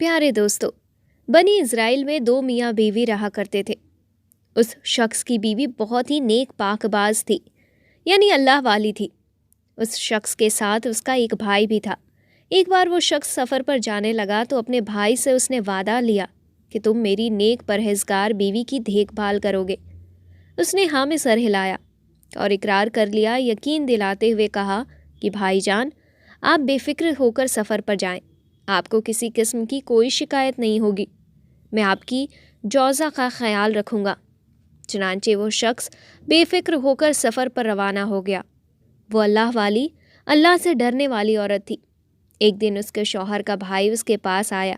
پیارے دوستو، بنی اسرائیل میں دو میاں بیوی رہا کرتے تھے۔ اس شخص کی بیوی بہت ہی نیک پاک باز تھی، یعنی اللہ والی تھی۔ اس شخص کے ساتھ اس کا ایک بھائی بھی تھا۔ ایک بار وہ شخص سفر پر جانے لگا تو اپنے بھائی سے اس نے وعدہ لیا کہ تم میری نیک پرہیزگار بیوی کی دیکھ بھال کرو گے۔ اس نے ہاں میں سر ہلایا اور اقرار کر لیا، یقین دلاتے ہوئے کہا کہ بھائی جان، آپ بے فکر ہو کر سفر پر جائیں، آپ کو کسی قسم کی کوئی شکایت نہیں ہوگی، میں آپ کی جوزہ کا خیال رکھوں گا۔ چنانچہ وہ شخص بے فکر ہو کر سفر پر روانہ ہو گیا۔ وہ اللہ والی، اللہ سے ڈرنے والی عورت تھی۔ ایک دن اس کے شوہر کا بھائی اس کے پاس آیا۔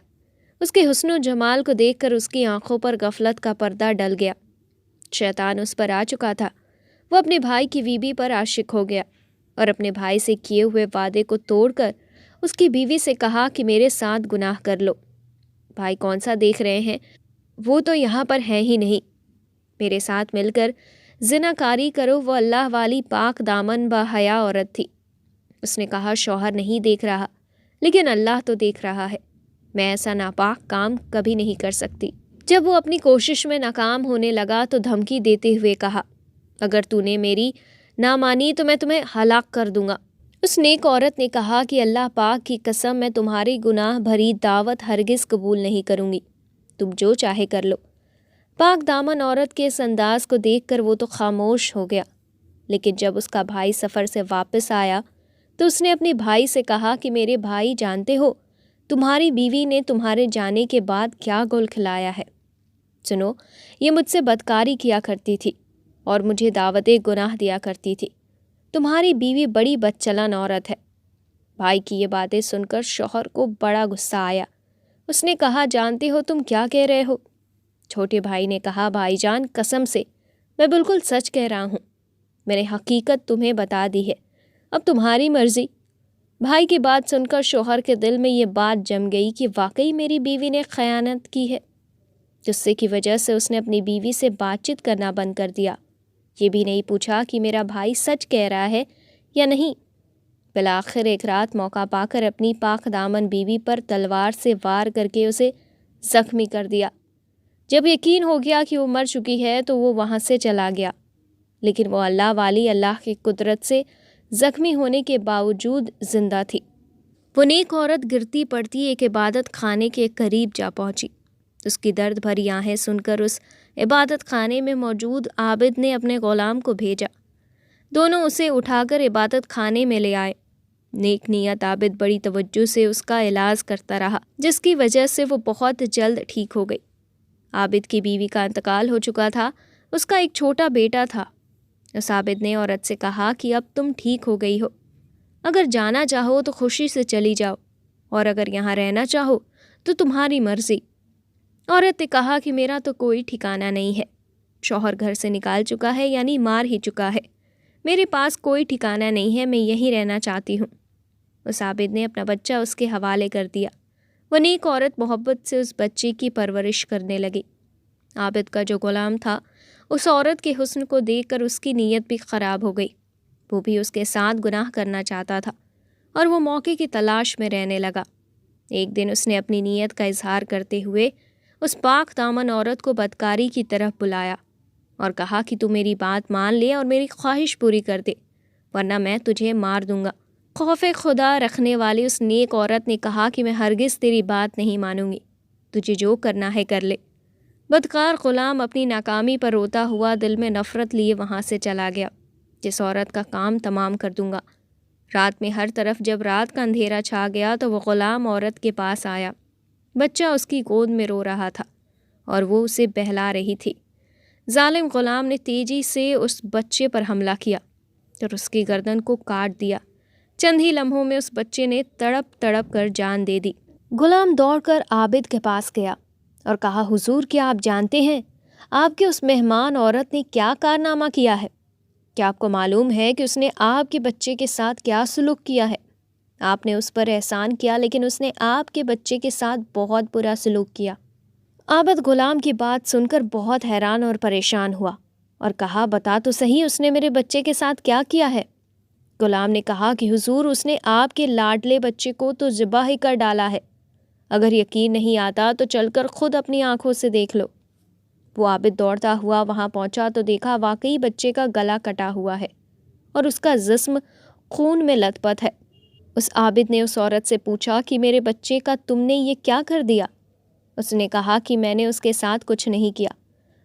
اس کے حسن و جمال کو دیکھ کر اس کی آنکھوں پر غفلت کا پردہ ڈل گیا۔ شیطان اس پر آ چکا تھا۔ وہ اپنے بھائی کی بیوی پر عاشق ہو گیا اور اپنے بھائی سے کیے ہوئے وعدے کو توڑ کر اس کی بیوی سے کہا کہ میرے ساتھ گناہ کر لو۔ بھائی کون سا دیکھ رہے ہیں، وہ تو یہاں پر ہے ہی نہیں، میرے ساتھ مل کر زنا کاری کرو۔ وہ اللہ والی پاک دامن با حیا عورت تھی۔ اس نے کہا شوہر نہیں دیکھ رہا، لیکن اللہ تو دیکھ رہا ہے، میں ایسا ناپاک کام کبھی نہیں کر سکتی۔ جب وہ اپنی کوشش میں ناکام ہونے لگا تو دھمکی دیتے ہوئے کہا، اگر تو نے میری نہ مانی تو میں تمہیں ہلاک کر دوں گا۔ اس نیک عورت نے کہا کہ اللہ پاک کی قسم، میں تمہاری گناہ بھری دعوت ہرگز قبول نہیں کروں گی، تم جو چاہے کر لو۔ پاک دامن عورت کے اس انداز کو دیکھ کر وہ تو خاموش ہو گیا، لیکن جب اس کا بھائی سفر سے واپس آیا تو اس نے اپنے بھائی سے کہا کہ میرے بھائی، جانتے ہو تمہاری بیوی نے تمہارے جانے کے بعد کیا گول کھلایا ہے؟ سنو، یہ مجھ سے بدکاری کیا کرتی تھی اور مجھے دعوت گناہ دیا کرتی تھی۔ تمہاری بیوی بڑی بدچلن عورت ہے۔ بھائی کی یہ باتیں سن کر شوہر کو بڑا غصہ آیا۔ اس نے کہا، جانتے ہو تم کیا کہہ رہے ہو؟ چھوٹے بھائی نے کہا، بھائی جان، قسم سے میں بالکل سچ کہہ رہا ہوں، میں نے حقیقت تمہیں بتا دی ہے، اب تمہاری مرضی۔ بھائی کی بات سن کر شوہر کے دل میں یہ بات جم گئی کہ واقعی میری بیوی نے خیانت کی ہے۔ غصے کی وجہ سے اس نے اپنی بیوی سے بات چیت کرنا بند کر دیا، یہ بھی نہیں پوچھا کہ میرا بھائی سچ کہہ رہا ہے یا نہیں۔ بالآخر ایک رات موقع پا کر اپنی پاک دامن بیوی پر تلوار سے وار کر کے اسے زخمی کر دیا۔ جب یقین ہو گیا کہ وہ مر چکی ہے تو وہ وہاں سے چلا گیا، لیکن وہ اللہ والی اللہ کی قدرت سے زخمی ہونے کے باوجود زندہ تھی۔ وہ نیک عورت گرتی پڑتی ایک عبادت خانے کے قریب جا پہنچی۔ اس کی درد بھری آہیں سن کر اس عبادت خانے میں موجود عابد نے اپنے غلام کو بھیجا۔ دونوں اسے اٹھا کر عبادت خانے میں لے آئے۔ نیک نیت عابد بڑی توجہ سے اس کا علاج کرتا رہا، جس کی وجہ سے وہ بہت جلد ٹھیک ہو گئی۔ عابد کی بیوی کا انتقال ہو چکا تھا، اس کا ایک چھوٹا بیٹا تھا۔ اس عابد نے عورت سے کہا کہ اب تم ٹھیک ہو گئی ہو، اگر جانا چاہو تو خوشی سے چلی جاؤ، اور اگر یہاں رہنا چاہو تو تمہاری مرضی۔ عورت نے کہا کہ میرا تو کوئی ٹھکانہ نہیں ہے، شوہر گھر سے نکال چکا ہے، یعنی مار ہی چکا ہے، میرے پاس کوئی ٹھکانہ نہیں ہے، میں یہیں رہنا چاہتی ہوں۔ اس عابد نے اپنا بچہ اس کے حوالے کر دیا۔ وہ نیک عورت محبت سے اس بچے کی پرورش کرنے لگی۔ عابد کا جو غلام تھا، اس عورت کے حسن کو دیکھ کر اس کی نیت بھی خراب ہو گئی، وہ بھی اس کے ساتھ گناہ کرنا چاہتا تھا اور وہ موقع کی تلاش میں رہنے لگا۔ ایک دن اس نے اپنی نیت کا اظہار کرتے ہوئے اس پاک دامن عورت کو بدکاری کی طرف بلایا اور کہا کہ تو میری بات مان لے اور میری خواہش پوری کر دے، ورنہ میں تجھے مار دوں گا۔ خوف خدا رکھنے والی اس نیک عورت نے کہا کہ میں ہرگز تیری بات نہیں مانوں گی، تجھے جو کرنا ہے کر لے۔ بدکار غلام اپنی ناکامی پر روتا ہوا دل میں نفرت لیے وہاں سے چلا گیا۔ جس عورت کا کام تمام کر دوں گا۔ رات میں ہر طرف جب رات کا اندھیرا چھا گیا تو وہ غلام عورت کے پاس آیا۔ بچہ اس کی گود میں رو رہا تھا اور وہ اسے بہلا رہی تھی۔ ظالم غلام نے تیزی سے اس بچے پر حملہ کیا اور اس کی گردن کو کاٹ دیا۔ چند ہی لمحوں میں اس بچے نے تڑپ تڑپ کر جان دے دی۔ غلام دوڑ کر عابد کے پاس گیا اور کہا، حضور، کیا آپ جانتے ہیں آپ کے اس مہمان عورت نے کیا کارنامہ کیا ہے؟ کیا آپ کو معلوم ہے کہ اس نے آپ کے بچے کے ساتھ کیا سلوک کیا ہے؟ آپ نے اس پر احسان کیا، لیکن اس نے آپ کے بچے کے ساتھ بہت برا سلوک کیا۔ عابد غلام کی بات سن کر بہت حیران اور پریشان ہوا اور کہا، بتا تو صحیح، اس نے میرے بچے کے ساتھ کیا کیا ہے؟ غلام نے کہا کہ حضور، اس نے آپ کے لاڈلے بچے کو تو ذبح ہی کر ڈالا ہے۔ اگر یقین نہیں آتا تو چل کر خود اپنی آنکھوں سے دیکھ لو۔ وہ عابد دوڑتا ہوا وہاں پہنچا تو دیکھا واقعی بچے کا گلا کٹا ہوا ہے اور اس کا جسم خون میں لت پت ہے۔ اس عابد نے اس عورت سے پوچھا کہ میرے بچے کا تم نے یہ کیا کر دیا؟ اس نے کہا کہ میں نے اس کے ساتھ کچھ نہیں کیا،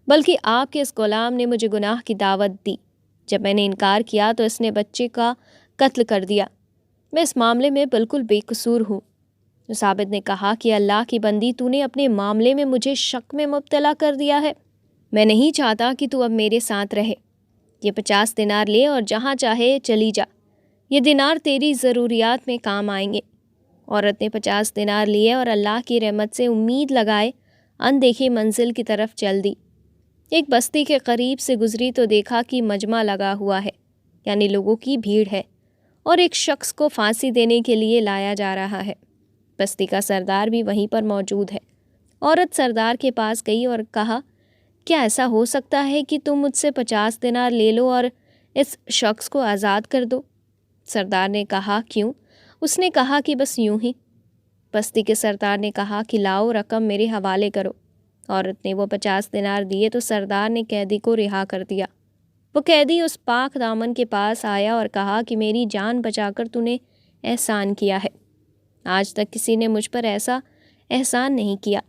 بلکہ آپ کے اس غلام نے مجھے گناہ کی دعوت دی۔ جب میں نے انکار کیا تو اس نے بچے کا قتل کر دیا۔ میں اس معاملے میں بالکل بے قصور ہوں۔ اس عابد نے کہا کہ اللہ کی بندی، تو نے اپنے معاملے میں مجھے شک میں مبتلا کر دیا ہے۔ میں نہیں چاہتا کہ تو اب میرے ساتھ رہے۔ یہ 50 دینار لے اور جہاں چاہے چلی جا، یہ دینار تیری ضروریات میں کام آئیں گے۔ عورت نے 50 دینار لیے اور اللہ کی رحمت سے امید لگائے اندیکھی منزل کی طرف چل دی۔ ایک بستی کے قریب سے گزری تو دیکھا کہ مجمع لگا ہوا ہے، یعنی لوگوں کی بھیڑ ہے، اور ایک شخص کو پھانسی دینے کے لیے لایا جا رہا ہے۔ بستی کا سردار بھی وہیں پر موجود ہے۔ عورت سردار کے پاس گئی اور کہا، کیا ایسا ہو سکتا ہے کہ تم مجھ سے 50 دینار لے لو اور اس شخص کو آزاد کر دو؟ سردار نے کہا، کیوں؟ اس نے کہا کہ بس یوں ہی۔ بستی کے سردار نے کہا کہ لاؤ، رقم میرے حوالے کرو۔ عورت نے وہ 50 دینار دیے تو سردار نے قیدی کو رہا کر دیا۔ وہ قیدی اس پاک دامن کے پاس آیا اور کہا کہ میری جان بچا کر تو نے احسان کیا ہے۔ آج تک کسی نے مجھ پر ایسا احسان نہیں کیا۔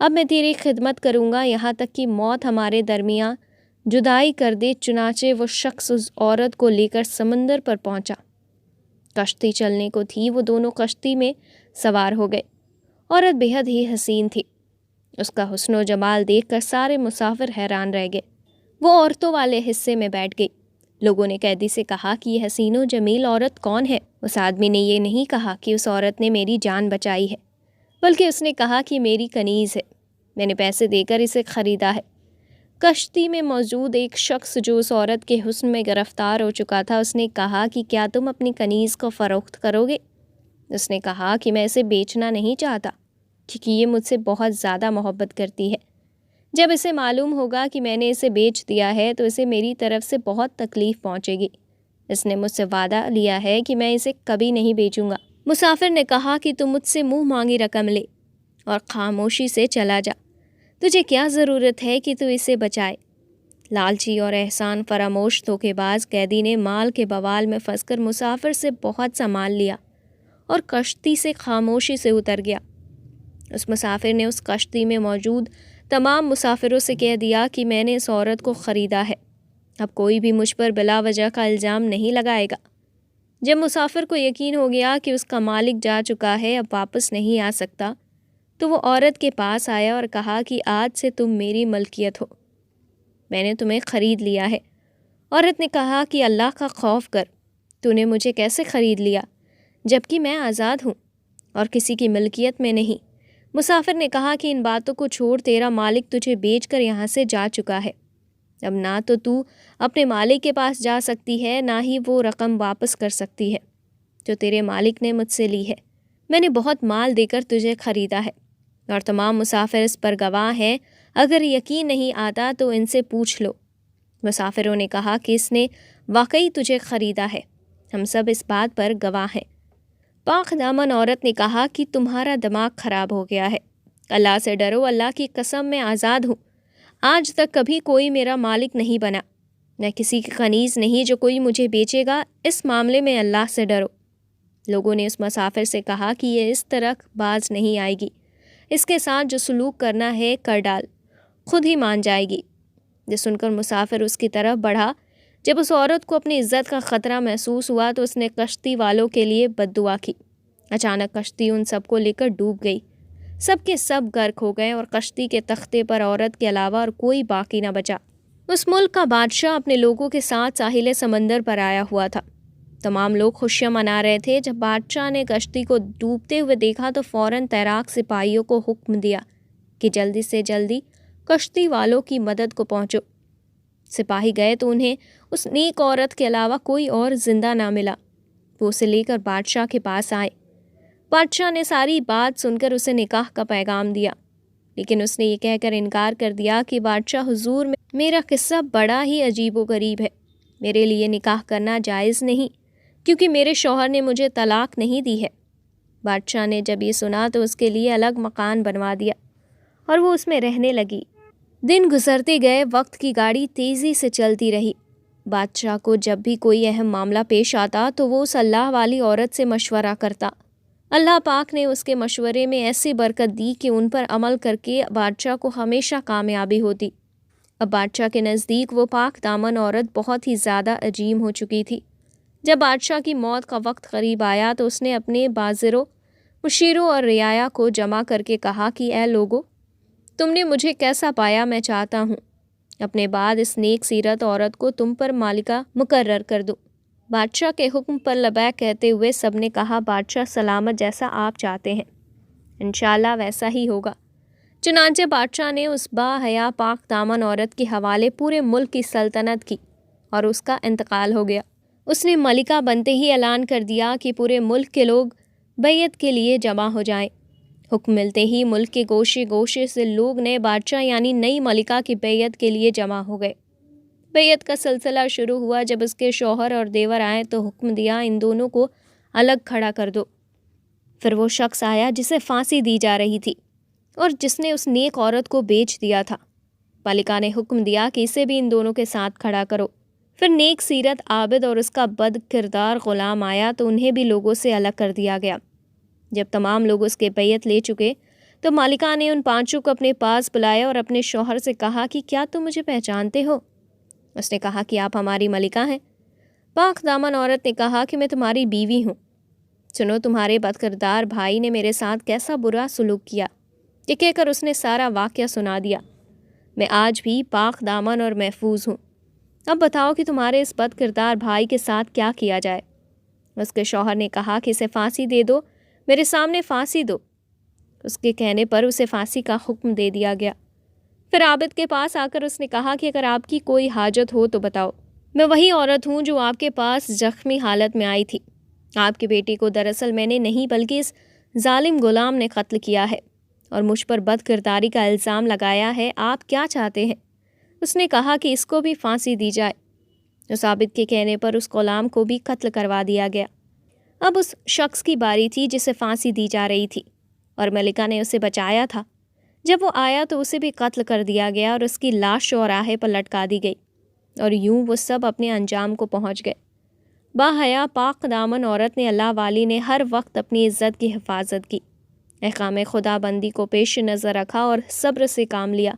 اب میں تیری خدمت کروں گا یہاں تک کہ موت ہمارے درمیان جدائی کر دے۔ چنانچہ وہ شخص اس عورت کو لے کر سمندر پر پہنچا۔ کشتی چلنے کو تھی، وہ دونوں کشتی میں سوار ہو گئے۔ عورت بے حد ہی حسین تھی۔ اس کا حسن و جمال دیکھ کر سارے مسافر حیران رہ گئے۔ وہ عورتوں والے حصے میں بیٹھ گئی۔ لوگوں نے قیدی سے کہا کہ یہ حسین و جمیل عورت کون ہے؟ اس آدمی نے یہ نہیں کہا کہ اس عورت نے میری جان بچائی ہے، بلکہ اس نے کہا کہ میری کنیز ہے، میں نے پیسے دے کر اسے خریدا ہے۔ کشتی میں موجود ایک شخص جو اس عورت کے حسن میں گرفتار ہو چکا تھا، اس نے کہا کہ کیا تم اپنی کنیز کو فروخت کرو گے؟ اس نے کہا کہ میں اسے بیچنا نہیں چاہتا، کیونکہ یہ مجھ سے بہت زیادہ محبت کرتی ہے۔ جب اسے معلوم ہوگا کہ میں نے اسے بیچ دیا ہے تو اسے میری طرف سے بہت تکلیف پہنچے گی۔ اس نے مجھ سے وعدہ لیا ہے کہ میں اسے کبھی نہیں بیچوں گا۔ مسافر نے کہا کہ تم مجھ سے منہ مانگی رقم لے اور خاموشی سے چلا جا، تجھے کیا ضرورت ہے کہ تو اسے بچائے؟ لالچی اور احسان فراموش دھوکے باز قیدی نے مال کے بوال میں پھنس کر مسافر سے بہت سا مال لیا اور کشتی سے خاموشی سے اتر گیا۔ اس مسافر نے اس کشتی میں موجود تمام مسافروں سے کہہ دیا کہ میں نے اس عورت کو خریدا ہے، اب کوئی بھی مجھ پر بلا وجہ کا الزام نہیں لگائے گا۔ جب مسافر کو یقین ہو گیا کہ اس کا مالک جا چکا ہے، اب واپس نہیں آ سکتا، تو وہ عورت کے پاس آیا اور کہا کہ آج سے تم میری ملکیت ہو، میں نے تمہیں خرید لیا ہے۔ عورت نے کہا کہ اللہ کا خوف کر، تو نے مجھے کیسے خرید لیا جبکہ میں آزاد ہوں اور کسی کی ملکیت میں نہیں؟ مسافر نے کہا کہ ان باتوں کو چھوڑ، تیرا مالک تجھے بیچ کر یہاں سے جا چکا ہے، اب نہ تو اپنے مالک کے پاس جا سکتی ہے، نہ ہی وہ رقم واپس کر سکتی ہے جو تیرے مالک نے مجھ سے لی ہے۔ میں نے بہت مال دے کر تجھے خریدا ہے اور تمام مسافر اس پر گواہ ہیں، اگر یقین نہیں آتا تو ان سے پوچھ لو۔ مسافروں نے کہا کہ اس نے واقعی تجھے خریدا ہے، ہم سب اس بات پر گواہ ہیں۔ پاک دامن عورت نے کہا کہ تمہارا دماغ خراب ہو گیا ہے، اللہ سے ڈرو، اللہ کی قسم میں آزاد ہوں، آج تک کبھی کوئی میرا مالک نہیں بنا، میں کسی کی کنیز نہیں جو کوئی مجھے بیچے گا، اس معاملے میں اللہ سے ڈرو۔ لوگوں نے اس مسافر سے کہا کہ یہ اس طرح باز نہیں آئے گی، اس کے ساتھ جو سلوک کرنا ہے کر ڈال، خود ہی مان جائے گی۔ یہ سن کر مسافر اس کی طرف بڑھا۔ جب اس عورت کو اپنی عزت کا خطرہ محسوس ہوا تو اس نے کشتی والوں کے لیے بد دعا کی۔ اچانک کشتی ان سب کو لے کر ڈوب گئی، سب کے سب غرق ہو گئے اور کشتی کے تختے پر عورت کے علاوہ اور کوئی باقی نہ بچا۔ اس ملک کا بادشاہ اپنے لوگوں کے ساتھ ساحل سمندر پر آیا ہوا تھا۔ تمام لوگ خوشیاں منا رہے تھے۔ جب بادشاہ نے کشتی کو ڈوبتے ہوئے دیکھا تو فوراً تیراک سپاہیوں کو حکم دیا کہ جلدی سے جلدی کشتی والوں کی مدد کو پہنچو۔ سپاہی گئے تو انہیں اس نیک عورت کے علاوہ کوئی اور زندہ نہ ملا۔ وہ اسے لے کر بادشاہ کے پاس آئے۔ بادشاہ نے ساری بات سن کر اسے نکاح کا پیغام دیا، لیکن اس نے یہ کہہ کر انکار کر دیا کہ بادشاہ حضور، میرا قصہ بڑا ہی عجیب و غریب ہے، میرے لیے نکاح کرنا جائز نہیں، کیونکہ میرے شوہر نے مجھے طلاق نہیں دی ہے۔ بادشاہ نے جب یہ سنا تو اس کے لیے الگ مکان بنوا دیا اور وہ اس میں رہنے لگی۔ دن گزرتے گئے، وقت کی گاڑی تیزی سے چلتی رہی۔ بادشاہ کو جب بھی کوئی اہم معاملہ پیش آتا تو وہ اس اللہ والی عورت سے مشورہ کرتا۔ اللہ پاک نے اس کے مشورے میں ایسی برکت دی کہ ان پر عمل کر کے بادشاہ کو ہمیشہ کامیابی ہوتی۔ اب بادشاہ کے نزدیک وہ پاک دامن عورت بہت ہی زیادہ عظیم ہو چکی تھی۔ جب بادشاہ کی موت کا وقت قریب آیا تو اس نے اپنے بازروں، مشیروں اور رعایا کو جمع کر کے کہا کہ اے لوگو، تم نے مجھے کیسا پایا میں چاہتا ہوں اپنے بعد اس نیک سیرت عورت کو تم پر مالکہ مقرر کر دو۔ بادشاہ کے حکم پر لبیک کہتے ہوئے سب نے کہا بادشاہ سلامت، جیسا آپ چاہتے ہیں انشاءاللہ ویسا ہی ہوگا۔ چنانچہ بادشاہ نے اس با حیا پاک دامن عورت کے حوالے پورے ملک کی سلطنت کی اور اس کا انتقال ہو گیا۔ اس نے ملکہ بنتے ہی اعلان کر دیا کہ پورے ملک کے لوگ بیعت کے لیے جمع ہو جائیں۔ حکم ملتے ہی ملک کے گوشے گوشے سے لوگ نئے بادشاہ یعنی نئی ملکہ کی بیعت کے لیے جمع ہو گئے۔ بیعت کا سلسلہ شروع ہوا۔ جب اس کے شوہر اور دیور آئے تو حکم دیا ان دونوں کو الگ کھڑا کر دو۔ پھر وہ شخص آیا جسے پھانسی دی جا رہی تھی اور جس نے اس نیک عورت کو بیچ دیا تھا۔ ملکہ نے حکم دیا کہ اسے بھی ان دونوں کے ساتھ کھڑا کرو۔ پھر نیک سیرت عابد اور اس کا بد کردار غلام آیا تو انہیں بھی لوگوں سے الگ کر دیا گیا۔ جب تمام لوگ اس کے بیعت لے چکے تو مالکہ نے ان پانچوں کو اپنے پاس بلایا اور اپنے شوہر سے کہا کہ کیا تم مجھے پہچانتے ہو؟ اس نے کہا کہ آپ ہماری ملکہ ہیں۔ پاک دامن عورت نے کہا کہ میں تمہاری بیوی ہوں۔ سنو تمہارے بد کردار بھائی نے میرے ساتھ کیسا برا سلوک کیا۔ یہ کہہ کر اس نے سارا واقعہ سنا دیا۔ میں آج بھی پاک دامن اور محفوظ ہوں۔ اب بتاؤ کہ تمہارے اس بد کردار بھائی کے ساتھ کیا کیا جائے؟ اس کے شوہر نے کہا کہ اسے پھانسی دے دو، میرے سامنے پھانسی دو۔ اس کے کہنے پر اسے پھانسی کا حکم دے دیا گیا۔ پھر عابد کے پاس آ کر اس نے کہا کہ اگر آپ کی کوئی حاجت ہو تو بتاؤ، میں وہی عورت ہوں جو آپ کے پاس زخمی حالت میں آئی تھی۔ آپ کی بیٹی کو دراصل میں نے نہیں بلکہ اس ظالم غلام نے قتل کیا ہے اور مجھ پر بد کرداری کا الزام لگایا ہے۔ آپ کیا چاہتے ہیں؟ اس نے کہا کہ اس کو بھی پھانسی دی جائے۔ اس عابد کے کہنے پر اس غلام کو بھی قتل کروا دیا گیا۔ اب اس شخص کی باری تھی جسے پھانسی دی جا رہی تھی اور ملکہ نے اسے بچایا تھا۔ جب وہ آیا تو اسے بھی قتل کر دیا گیا اور اس کی لاش چوراہے پر لٹکا دی گئی اور یوں وہ سب اپنے انجام کو پہنچ گئے۔ باحیا پاک دامن عورت نے اللہ والی نے ہر وقت اپنی عزت کی حفاظت کی، احکام خدا بندی کو پیش نظر رکھا اور صبر سے کام لیا۔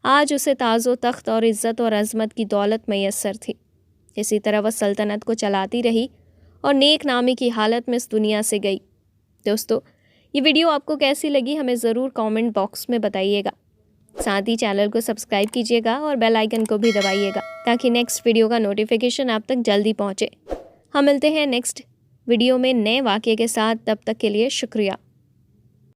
آج اسے تاج و تخت اور عزت اور عظمت کی دولت میسر تھی۔ اسی طرح وہ سلطنت کو چلاتی رہی اور نیک نامی کی حالت میں اس دنیا سے گئی۔ دوستو، یہ ویڈیو آپ کو کیسی لگی ہمیں ضرور کامنٹ باکس میں بتائیے گا۔ ساتھ ہی چینل کو سبسکرائب کیجیے گا اور بیل آئیکن کو بھی دبائیے گا تاکہ نیکسٹ ویڈیو کا نوٹیفیکیشن آپ تک جلدی پہنچے۔ ہم ملتے ہیں نیکسٹ ویڈیو میں نئے واقعے کے ساتھ، تب تک کے لیے شکریہ۔